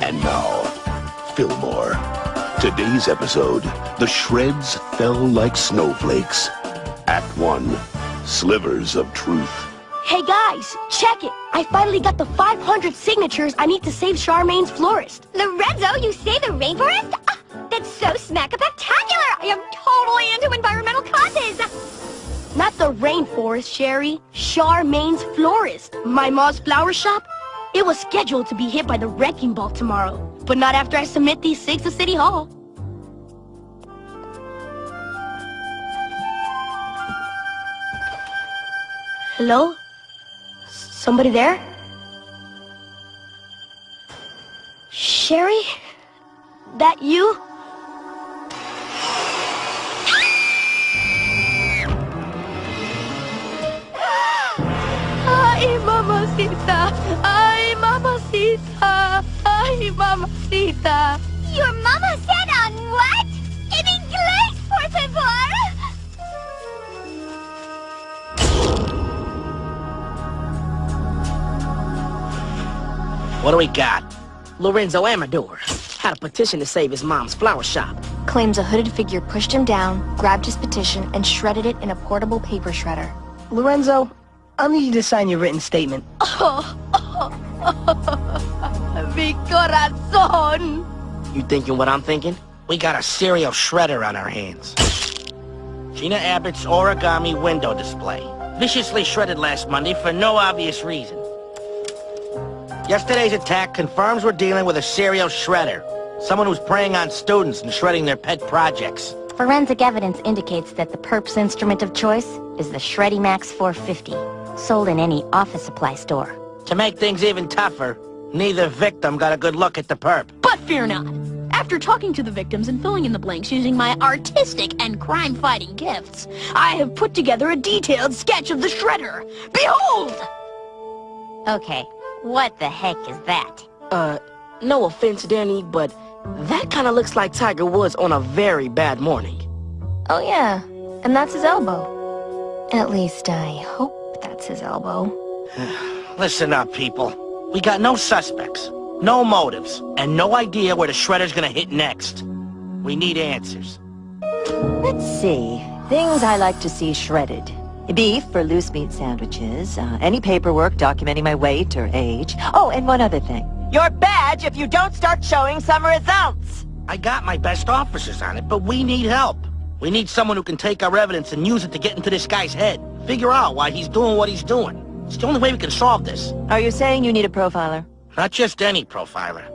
And now, Fillmore. Today's episode, the shreds fell like snowflakes. Act 1, Slivers of Truth. Hey guys, check it! I finally got the 500 signatures I need to save Charmaine's florist. Lorenzo, you save the rainforest? Ah, that's so smack-a-spectacular! I am totally into environmental causes! Not the rainforest, Sherry. Charmaine's florist. My mom's flower shop. It was scheduled to be hit by the wrecking ball tomorrow, but not after I submit these 6 to City Hall. Hello? Somebody there? Sherry? That you? Ay, mamacita! Ay, mamacita! Ay, mamacita! Your mama said on what? En inglés, por favor! What do we got? Lorenzo Amador had a petition to save his mom's flower shop. Claims a hooded figure pushed him down, grabbed his petition, and shredded it in a portable paper shredder. Lorenzo, I'll need you to sign your written statement. Mi corazón! You thinking what I'm thinking? We got a serial shredder on our hands. Gina Abbott's origami window display. Viciously shredded last Monday for no obvious reason. Yesterday's attack confirms we're dealing with a serial shredder. Someone who's preying on students and shredding their pet projects. Forensic evidence indicates that the perp's instrument of choice is the Shreddy Max 450, sold in any office supply store. To make things even tougher, neither victim got a good look at the perp. But fear not. After talking to the victims and filling in the blanks using my artistic and crime-fighting gifts, I have put together a detailed sketch of the shredder. Behold! Okay, what the heck is that? No offense, Danny, but that kind of looks like Tiger Woods on a very bad morning. Oh yeah, and that's his elbow. At least I hope that's his elbow. Listen up, people. We got no suspects, no motives, and no idea where the shredder's gonna hit next. We need answers. Let's see. Things I like to see shredded. Beef for loose meat sandwiches, any paperwork documenting my weight or age. Oh, and one other thing. Your badge if you don't start showing some results! I got my best officers on it, but we need help. We need someone who can take our evidence and use it to get into this guy's head. Figure out why he's doing what he's doing. It's the only way we can solve this. Are you saying you need a profiler? Not just any profiler.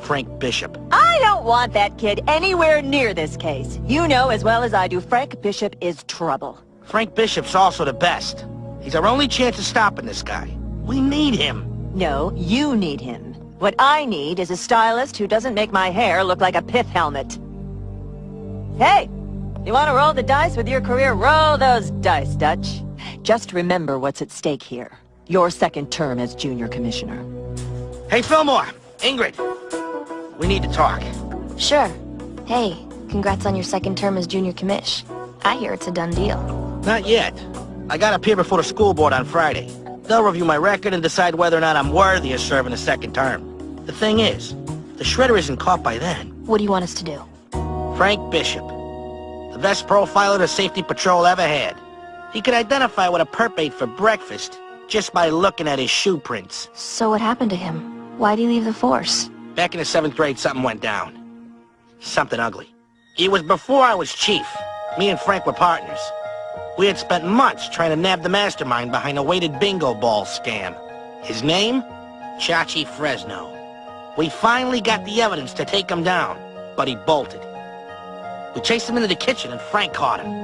Frank Bishop. I don't want that kid anywhere near this case. You know as well as I do, Frank Bishop is trouble. Frank Bishop's also the best. He's our only chance of stopping this guy. We need him. No, you need him. What I need is a stylist who doesn't make my hair look like a pith helmet. Hey, you want to roll the dice with your career? Roll those dice, Dutch. Just remember what's at stake here. Your second term as junior commissioner. Hey, Fillmore! Ingrid! We need to talk. Sure. Hey, congrats on your second term as junior commish. I hear it's a done deal. Not yet. I gotta appear before the school board on Friday. They'll review my record and decide whether or not I'm worthy of serving a second term. The thing is, the shredder isn't caught by then. What do you want us to do? Frank Bishop. The best profiler the safety patrol ever had. He could identify what a perp ate for breakfast just by looking at his shoe prints. So what happened to him? Why'd he leave the force? Back in the 7th grade, something went down. Something ugly. It was before I was chief. Me and Frank were partners. We had spent months trying to nab the mastermind behind a weighted bingo ball scam. His name? Chachi Fresno. We finally got the evidence to take him down, but he bolted. We chased him into the kitchen and Frank caught him.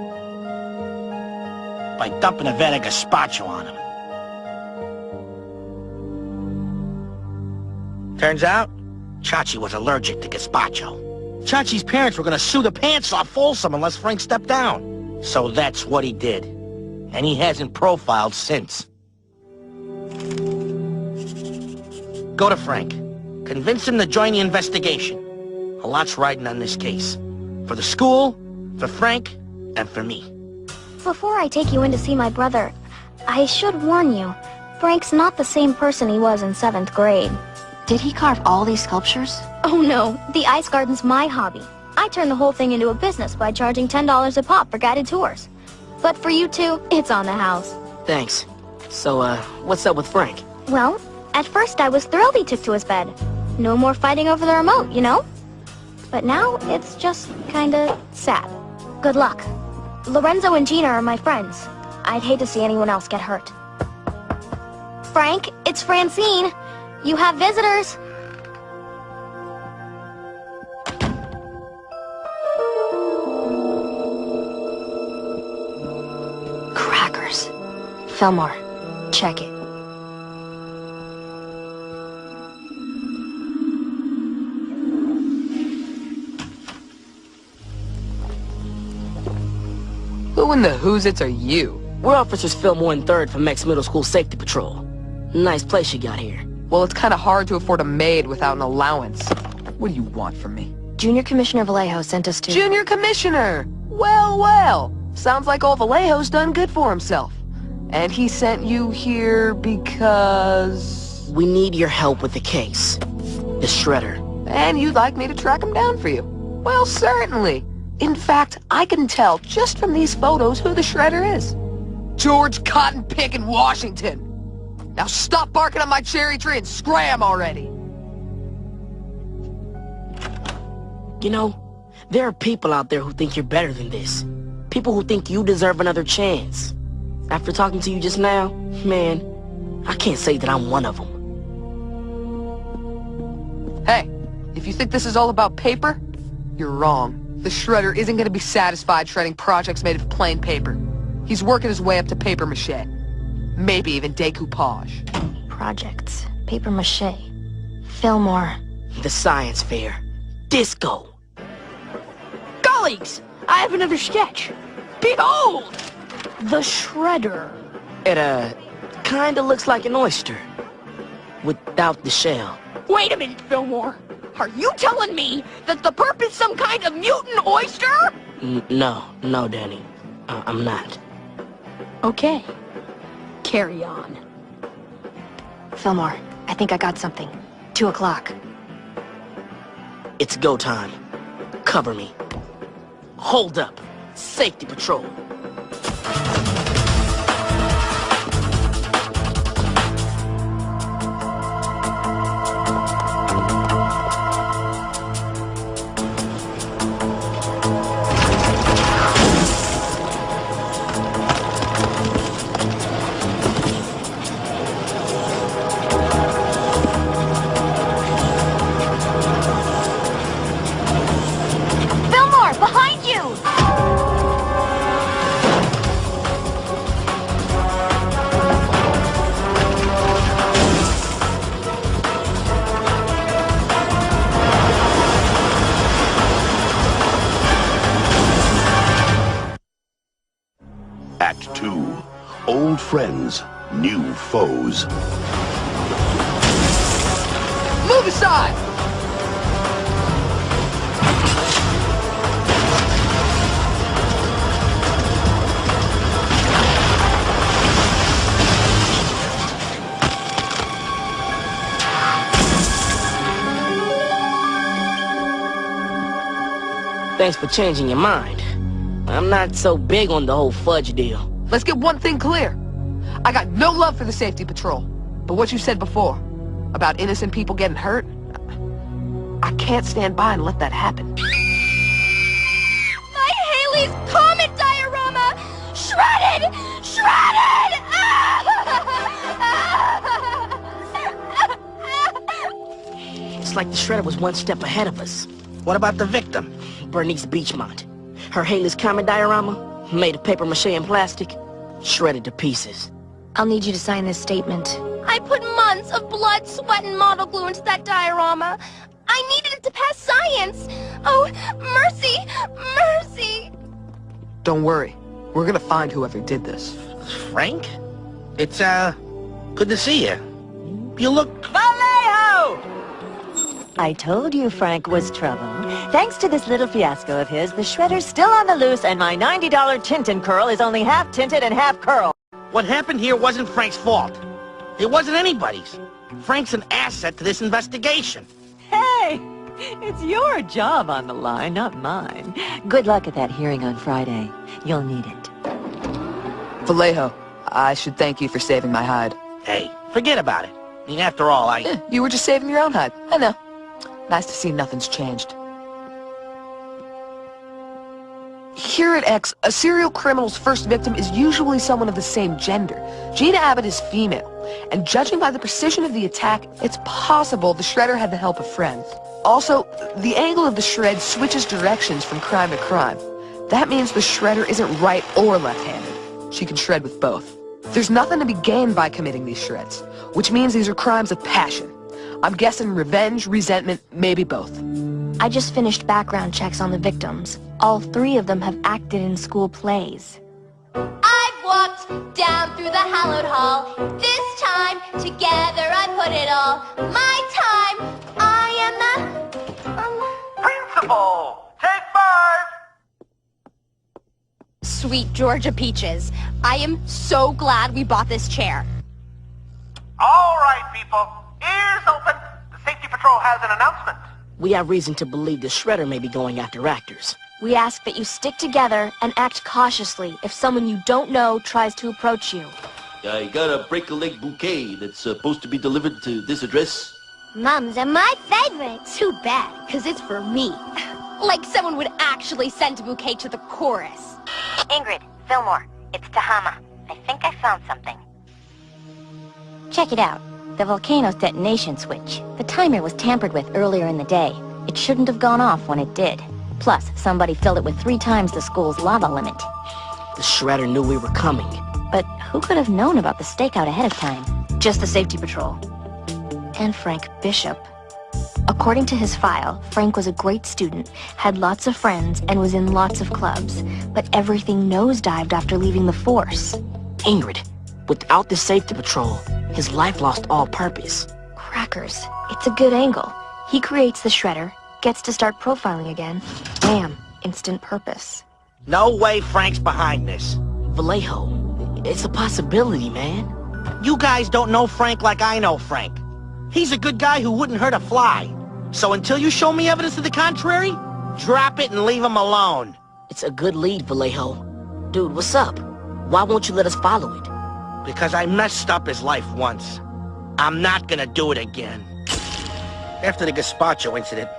By dumping a vat of gazpacho on him. Turns out, Chachi was allergic to gazpacho. Chachi's parents were gonna sue the pants off Folsom unless Frank stepped down. So that's what he did. And he hasn't profiled since. Go to Frank. Convince him to join the investigation. A lot's riding on this case. For the school, for Frank, and for me. Before I take you in to see my brother, I should warn you, Frank's not the same person he was in 7th grade. Did he carve all these sculptures? Oh no, the ice garden's my hobby. I turned the whole thing into a business by charging $10 a pop for guided tours. But for you two, it's on the house. Thanks. So, what's up with Frank? Well, at first I was thrilled he took to his bed. No more fighting over the remote, you know? But now it's just kinda sad. Good luck. Lorenzo and Gina are my friends. I'd hate to see anyone else get hurt. Frank, it's Francine. You have visitors. Crackers. Fillmore, check it. Who in the who's-its are you? We're Officers Fillmore and 3rd from Mex Middle School Safety Patrol. Nice place you got here. Well, it's kind of hard to afford a maid without an allowance. What do you want from me? Junior Commissioner Vallejo sent us to... Junior Commissioner! Well, well. Sounds like old Vallejo's done good for himself. And he sent you here because... We need your help with the case. The Shredder. And you'd like me to track him down for you? Well, certainly. In fact, I can tell just from these photos who the Shredder is. George Cotton Pick in Washington. Now stop barking on my cherry tree and scram already! You know, there are people out there who think you're better than this. People who think you deserve another chance. After talking to you just now, man, I can't say that I'm one of them. Hey, if you think this is all about paper, you're wrong. The Shredder isn't gonna be satisfied shredding projects made of plain paper. He's working his way up to papier-mâché. Maybe even decoupage. Projects. Papier-mâché. Fillmore. The science fair. Disco. Colleagues, I have another sketch. Behold! The Shredder. It, kinda looks like an oyster. Without the shell. Wait a minute, Fillmore. Are you telling me that the perp is some kind of mutant oyster? No, Danny. I'm not. Okay. Carry on. Fillmore, I think I got something. 2 o'clock. It's go time. Cover me. Hold up. Safety patrol. Fillmore, behind you! Act 2. Old friends, new foes. Move aside! Thanks for changing your mind. I'm not so big on the whole fudge deal. Let's get one thing clear. I got no love for the safety patrol. But what you said before, about innocent people getting hurt, I can't stand by and let that happen. My Haley's Comet diorama! Shredded! Shredded! It's like the Shredder was one step ahead of us. What about the victim? Bernice Beachmont. Her Haley's Comet diorama, made of papier-mâché and plastic, shredded to pieces. I'll need you to sign this statement. I put months of blood, sweat, and model glue into that diorama. I needed it to pass science. Oh, mercy! Mercy! Don't worry. We're gonna find whoever did this. Frank? It's, good to see you. You look... Vallejo! I told you Frank was trouble. Thanks to this little fiasco of his, the Shredder's still on the loose, and my $90 Tintin curl is only half tinted and half curl. What happened here wasn't Frank's fault. It wasn't anybody's. Frank's an asset to this investigation. Hey! It's your job on the line, not mine. Good luck at that hearing on Friday. You'll need it. Vallejo, I should thank you for saving my hide. Hey, forget about it. I mean, after all, You were just saving your own hide. I know. Nice to see nothing's changed. Here at X, a serial criminal's first victim is usually someone of the same gender. Gina Abbott is female, and judging by the precision of the attack, it's possible the Shredder had the help of friends. Also, the angle of the shred switches directions from crime to crime. That means the Shredder isn't right or left-handed. She can shred with both. There's nothing to be gained by committing these shreds, which means these are crimes of passion. I'm guessing revenge, resentment, maybe both. I just finished background checks on the victims. All 3 of them have acted in school plays. I've walked down through the hallowed hall. This time, together I put it all. My time, I am the... Principal, take 5! Sweet Georgia Peaches, I am so glad we bought this chair. All right, people. Ears open. The safety patrol has an announcement. We have reason to believe the Shredder may be going after actors. We ask that you stick together and act cautiously if someone you don't know tries to approach you. I got a break-a-leg bouquet that's supposed to be delivered to this address. Mums are my favorite. Too bad, because it's for me. Like someone would actually send a bouquet to the chorus. Ingrid, Fillmore, it's Tahama. I think I found something. Check it out. The volcano's detonation switch. The timer was tampered with earlier in the day. It shouldn't have gone off when it did. Plus, somebody filled it with 3 times the school's lava limit. The Shredder knew we were coming. But who could have known about the stakeout ahead of time? Just the safety patrol. And Frank Bishop. According to his file, Frank was a great student, had lots of friends, and was in lots of clubs. But everything nosedived after leaving the force. Ingrid, without the safety patrol, his life lost all purpose. Crackers. It's a good angle. He creates the Shredder, gets to start profiling again. Bam. Instant purpose. No way Frank's behind this. Vallejo, it's a possibility, man. You guys don't know Frank like I know Frank. He's a good guy who wouldn't hurt a fly. So until you show me evidence to the contrary, drop it and leave him alone. It's a good lead, Vallejo. Dude, what's up? Why won't you let us follow it? Because I messed up his life once. I'm not gonna do it again. After the gazpacho incident,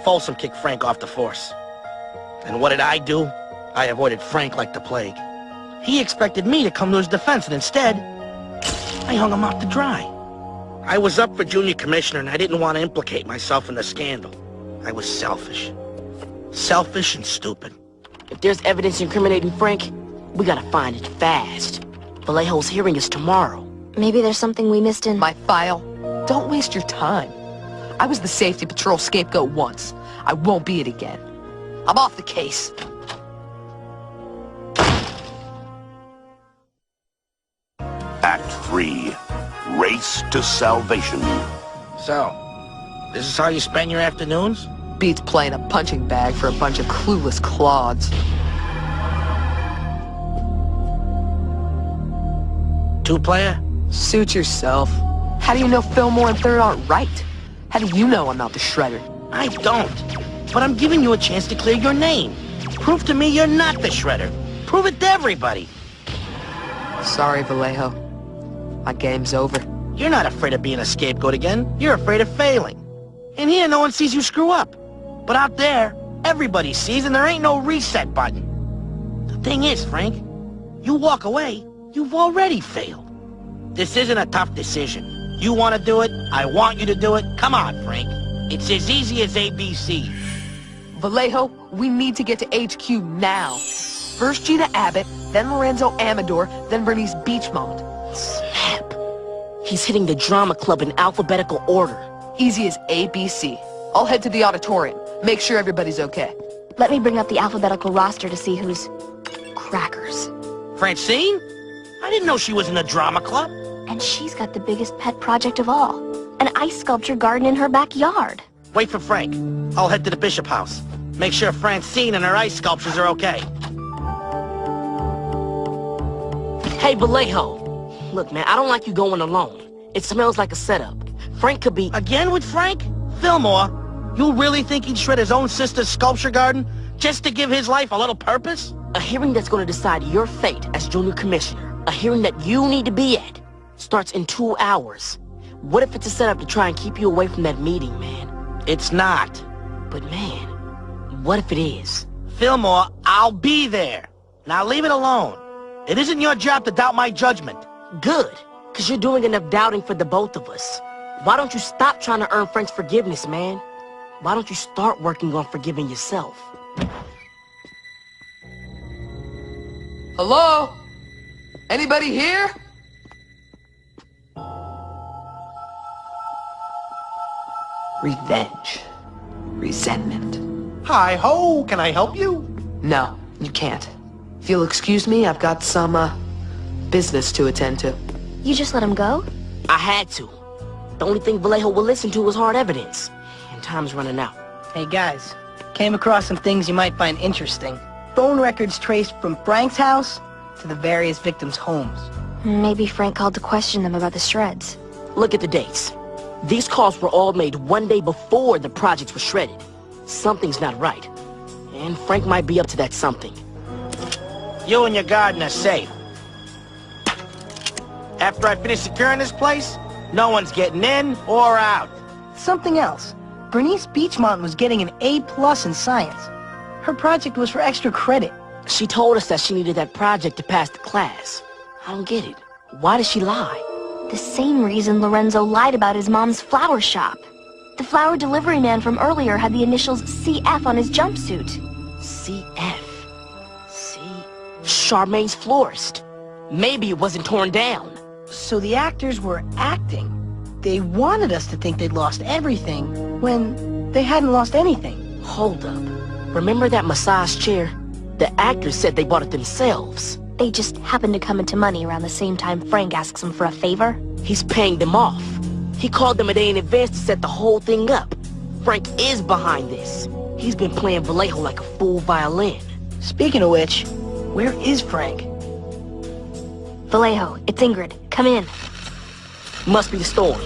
Folsom kicked Frank off the force. And what did I do? I avoided Frank like the plague. He expected me to come to his defense, and instead, I hung him out to dry. I was up for junior commissioner, and I didn't want to implicate myself in the scandal. I was selfish. Selfish and stupid. If there's evidence incriminating Frank, we gotta find it fast. Vallejo's hearing is tomorrow. Maybe there's something we missed in... My file? Don't waste your time. I was the safety patrol scapegoat once. I won't be it again. I'm off the case. Act 3. Race to Salvation. So, this is how you spend your afternoons? Beats playing a punching bag for a bunch of clueless clods. Two-player? Suit yourself. How do you know Fillmore and Third aren't right? How do you know I'm not the Shredder? I don't. But I'm giving you a chance to clear your name. Prove to me you're not the Shredder. Prove it to everybody. Sorry, Vallejo. My game's over. You're not afraid of being a scapegoat again. You're afraid of failing. In here, no one sees you screw up. But out there, everybody sees, and there ain't no reset button. The thing is, Frank, you walk away, you've already failed. This isn't a tough decision. You want to do it, I want you to do it. Come on, Frank. It's as easy as ABC. Vallejo, we need to get to HQ now. First Gina Abbott, then Lorenzo Amador, then Bernice Beachmont. Snap. He's hitting the drama club in alphabetical order. Easy as ABC. I'll head to the auditorium. Make sure everybody's okay. Let me bring up the alphabetical roster to see who's... crackers. Francine? I didn't know she was in the drama club. And she's got the biggest pet project of all. An ice sculpture garden in her backyard. Wait for Frank. I'll head to the Bishop house. Make sure Francine and her ice sculptures are okay. Hey, Vallejo. Look, man, I don't like you going alone. It smells like a setup. Frank could be... Again with Frank? Fillmore, you really think he'd shred his own sister's sculpture garden just to give his life a little purpose? A hearing that's going to decide your fate as junior commissioner. A hearing that you need to be at. Starts in 2 hours. What if it's a setup to try and keep you away from that meeting, man? It's not. But man, what if it is? Fillmore, I'll be there. Now leave it alone. It isn't your job to doubt my judgment. Good, because you're doing enough doubting for the both of us. Why don't you stop trying to earn Frank's forgiveness, man? Why don't you start working on forgiving yourself? Hello? Anybody here? Revenge. Resentment. Hi-ho, can I help you? No, you can't. If you'll excuse me, I've got some, business to attend to. You just let him go? I had to. The only thing Vallejo will listen to is hard evidence. And time's running out. Hey guys, came across some things you might find interesting. Phone records traced from Frank's house to the various victims' homes. Maybe Frank called to question them about the shreds. Look at the dates. These calls were all made one day before the projects were shredded. Something's not right. And Frank might be up to that something. You and your garden are safe. After I finish securing this place, no one's getting in or out. Something else. Bernice Beachmont was getting an A+ in science. Her project was for extra credit. She told us that she needed that project to pass the class. I don't get it. Why did she lie? The same reason Lorenzo lied about his mom's flower shop. The flower delivery man from earlier had the initials CF on his jumpsuit. CF. Charmaine's florist. Maybe it wasn't torn down. So the actors were acting. They wanted us to think they'd lost everything when they hadn't lost anything. Hold up. Remember that massage chair? The actors said they bought it themselves. They just happened to come into money around the same time Frank asks him for a favor. He's paying them off. He called them a day in advance to set the whole thing up. Frank is behind this. He's been playing Vallejo like a full violin. Speaking of which, where is Frank? Vallejo, it's Ingrid. Come in. Must be the storm.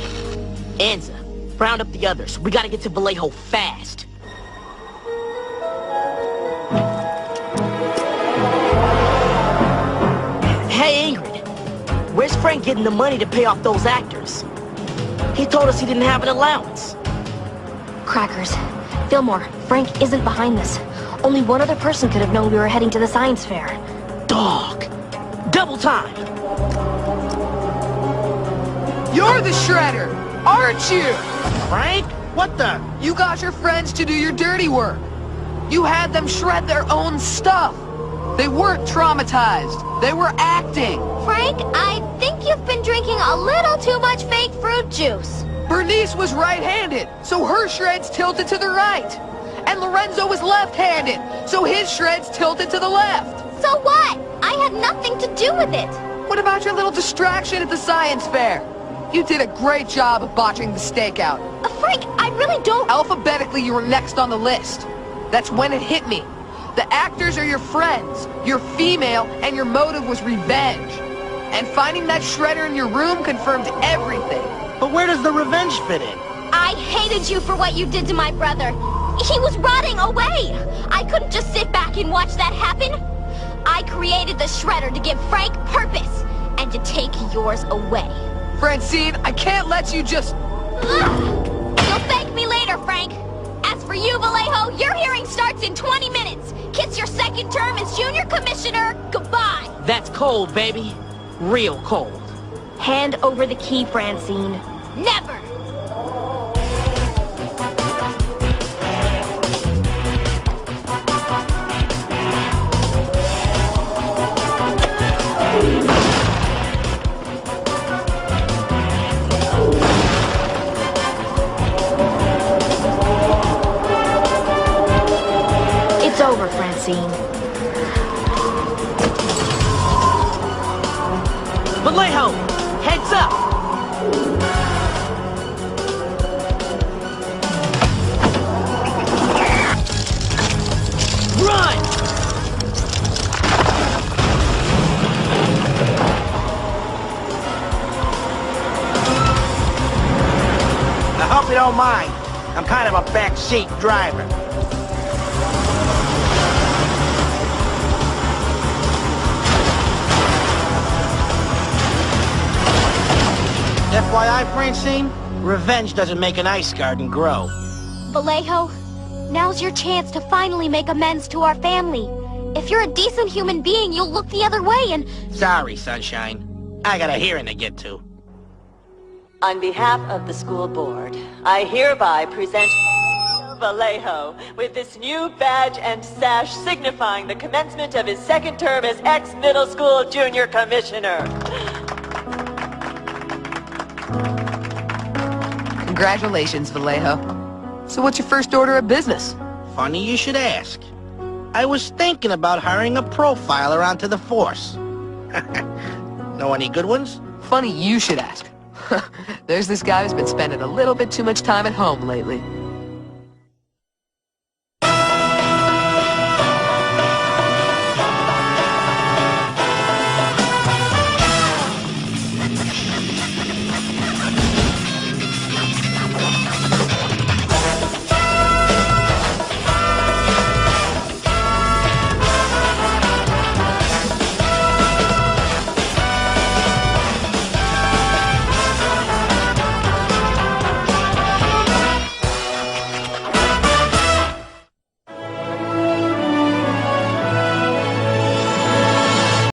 Anza, round up the others. We gotta get to Vallejo fast. Hey, Ingrid. Where's Frank getting the money to pay off those actors? He told us he didn't have an allowance. Crackers. Fillmore, Frank isn't behind this. Only one other person could have known we were heading to the science fair. Dog. Double time. You're the shredder, aren't you? Frank? What the? You got your friends to do your dirty work. You had them shred their own stuff. They weren't traumatized. They were acting. Frank, I think you've been drinking a little too much fake fruit juice. Bernice was right-handed, so her shreds tilted to the right. And Lorenzo was left-handed, so his shreds tilted to the left. So what? I had nothing to do with it. What about your little distraction at the science fair? You did a great job of botching the stakeout. Frank, I really don't... Alphabetically, you were next on the list. That's when it hit me. The actors are your friends. You're female, and your motive was revenge. And finding that shredder in your room confirmed everything. But where does the revenge fit in? I hated you for what you did to my brother. He was rotting away. I couldn't just sit back and watch that happen. I created the shredder to give Frank purpose and to take yours away. Francine, I can't let you just... You'll thank me later, Frank. As for you, Vallejo, your hearing starts in 20 minutes. Kiss your second term as junior commissioner. Goodbye. That's cold, baby. Real cold. Hand over the key, Francine. Never. It's over, Francine. Vallejo, heads up! Run! don't mind, I'm kind of a backseat driver. FYI, Francine, revenge doesn't make an ice garden grow. Vallejo, now's your chance to finally make amends to our family. If you're a decent human being, you'll look the other way and... Sorry, Sunshine. I got a hearing to get to. On behalf of the school board, I hereby present Vallejo with this new badge and sash signifying the commencement of his second term as ex-middle school junior commissioner. Congratulations, Vallejo. So what's your first order of business? Funny you should ask. I was thinking about hiring a profiler onto the force. Know any good ones? Funny you should ask. There's this guy who's been spending a little bit too much time at home lately.